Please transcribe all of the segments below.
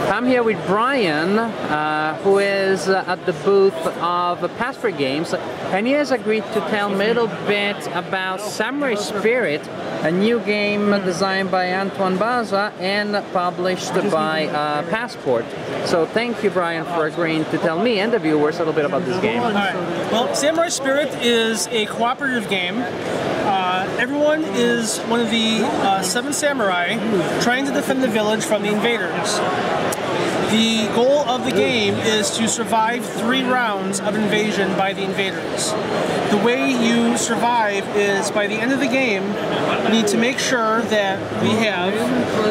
I'm here with Brian, who is at the booth of Passport Games, and he has agreed to tell me a little bit about Samurai Spirit, a new game designed by Antoine Baza and published by Passport. So thank you, Brian, for agreeing to tell me and the viewers a little bit about this game. All right. Well, Samurai Spirit is a cooperative game. Everyone is one of the 7 samurai trying to defend the village from the invaders. The goal of the game is to survive 3 rounds of invasion by the invaders. The way you survive is by the end of the game, you need to make sure that we have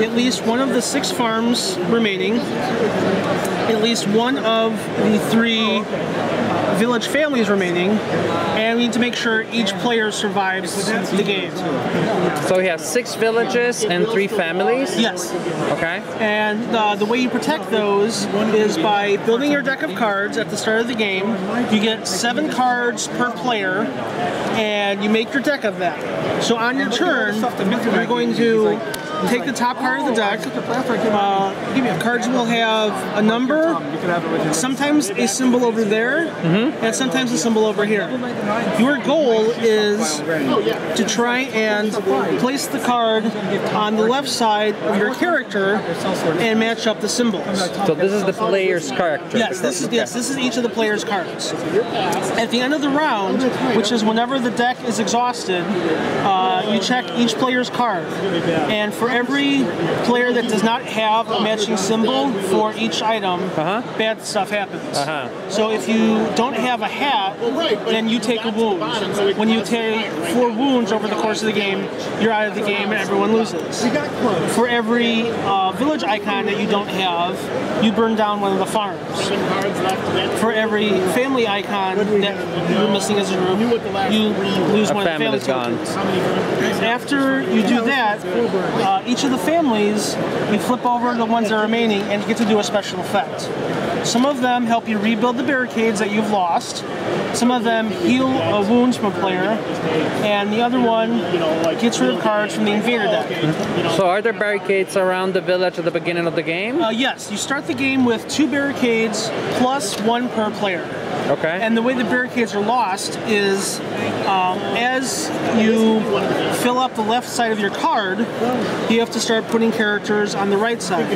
at least one of the 6 farms remaining, at least one of the 3 village families remaining, and we need to make sure each player survives the game. So we have 6 villages and 3 families? Yes. Okay. And the way you protect those is by building your deck of cards at the start of the game. You get 7 cards per player, and you make your deck of that. So on your turn, you're going to take the top card of the deck. Cards will have a number, sometimes a symbol over there, and sometimes a symbol over here. Your goal is to try and place the card on the left side of your character and match up the symbols. So this is the player's character? Yes, this is each of the player's cards. At the end of the round, which is whenever the deck is exhausted, you check each player's card. And for every player that does not have a matching symbol for each item, bad stuff happens. So if you don't have a hat, then you take a wound. When you take 4 wounds over the course of the game, you're out of the game and everyone loses. For every village icon that you don't have, you burn down one of the farms. For every family icon that you're missing as a group, you lose one of the family tokens. After you do that, each of the families, you flip over the ones that are remaining and you get to do a special effect. Some of them help you rebuild the barricades that you've lost. Some of them heal wounds from a player, and the other one gets rid of cards from the invader deck. So are there barricades around the village at the beginning of the game? Yes, you start the game with 2 barricades plus 1 per player. Okay. And the way the barricades are lost is as you fill up the left side of your card, you have to start putting characters on the right side.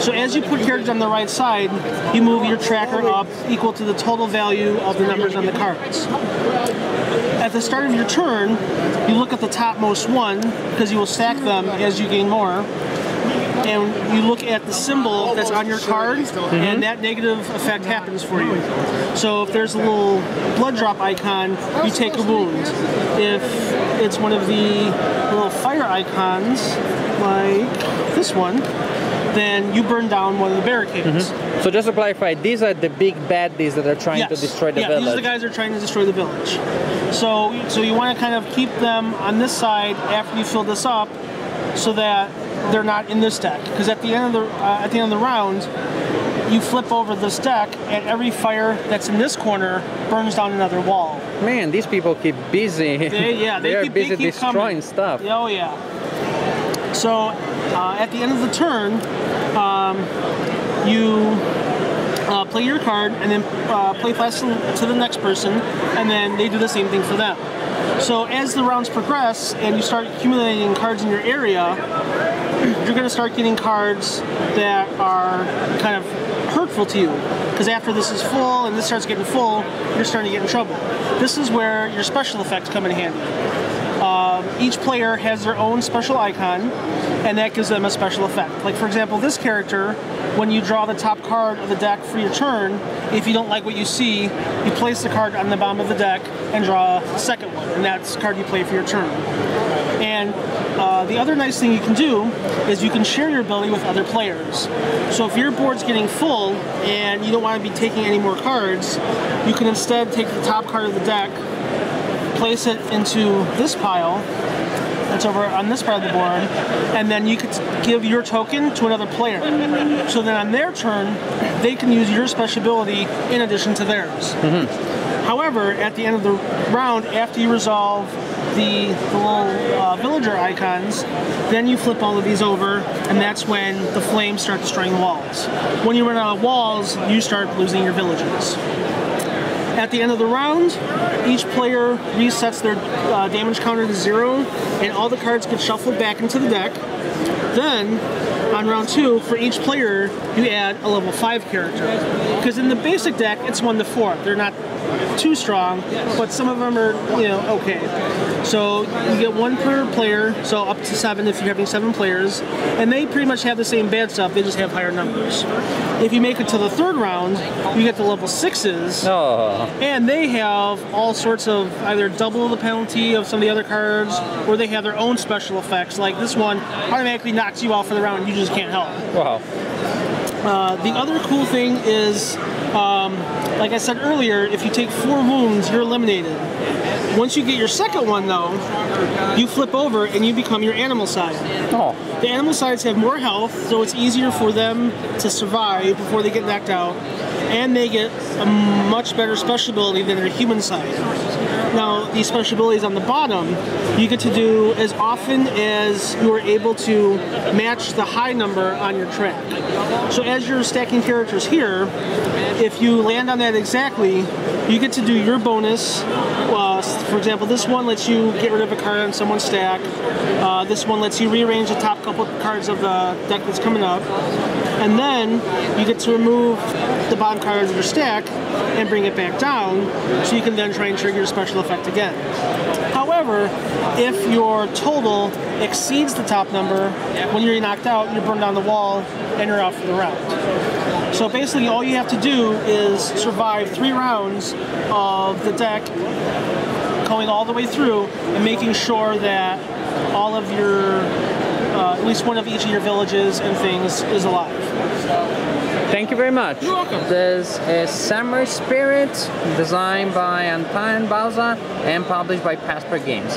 So as you put characters on the right side, you move your tracker up equal to the total value of the numbers on the cards. At the start of your turn, you look at the topmost one, because you will stack them as you gain more. And you look at the symbol that's on your card, and that negative effect happens for you. So if there's a little blood drop icon, you take a wound. If it's one of the little fire icons, like this one, then you burn down one of the barricades. So just to clarify, these are the big baddies that are trying to destroy the village? Yeah, these are the guys that are trying to destroy the village. So you want to kind of keep them on this side after you fill this up, so that they're not in this deck. Because at the end of the round, you flip over this deck, and every fire that's in this corner burns down another wall. Man, these people keep busy. They are busy destroying stuff. Oh yeah. So at the end of the turn, you play your card, and then play fast to the next person, and then they do the same thing for them. So as the rounds progress and you start accumulating cards in your area, you're going to start getting cards that are kind of hurtful to you. Because after this is full and this starts getting full, you're starting to get in trouble. This is where your special effects come in handy. Each player has their own special icon, and that gives them a special effect. Like for example, this character, when you draw the top card of the deck for your turn, if you don't like what you see, you place the card on the bottom of the deck and draw the second one, and that's the card you play for your turn. And the other nice thing you can do is you can share your ability with other players. So if your board's getting full and you don't want to be taking any more cards, you can instead take the top card of the deck, place it into this pile that's over on this part of the board, and then you could give your token to another player. So then on their turn, they can use your special ability in addition to theirs. However, at the end of the round, after you resolve the little villager icons, then you flip all of these over, and that's when the flames start destroying the walls. When you run out of walls, you start losing your villages. At the end of the round, each player resets their damage counter to 0, and all the cards get shuffled back into the deck. Then, on round 2, for each player, you add a level 5 character. Because in the basic deck, it's 1 to 4. They're not too strong, but some of them are, okay. So you get 1 per player, so up to 7 if you're having 7 players, and they pretty much have the same bad stuff, they just have higher numbers. If you make it to the 3rd round, you get the level 6s, and they have all sorts of either double the penalty of some of the other cards, or they have their own special effects, like this one automatically knocks you out for the round, you just can't help. Wow. The other cool thing is, like I said earlier, if you take 4 wounds, you're eliminated. Once you get your second one, though, you flip over and you become your animal side. Oh. The animal sides have more health, so it's easier for them to survive before they get knocked out, and they get a much better special ability than their human side. Now, these special abilities on the bottom, you get to do as often as you are able to match the high number on your track. So as you're stacking characters here, if you land on that exactly, you get to do your bonus. For example, this one lets you get rid of a card on someone's stack. This one lets you rearrange the top couple cards of the deck that's coming up. And then you get to remove the bottom cards of your stack and bring it back down, so you can then try and trigger your special effect again. However, if your total exceeds the top number, when you're knocked out, you're burned down the wall and you're out for the round. So basically all you have to do is survive 3 rounds of the deck, going all the way through and making sure that all of your, at least one of each of your villages and things is alive. Thank you very much. You're welcome. This is Samurai Spirit, designed by Antoine Bauza and published by Passport Games.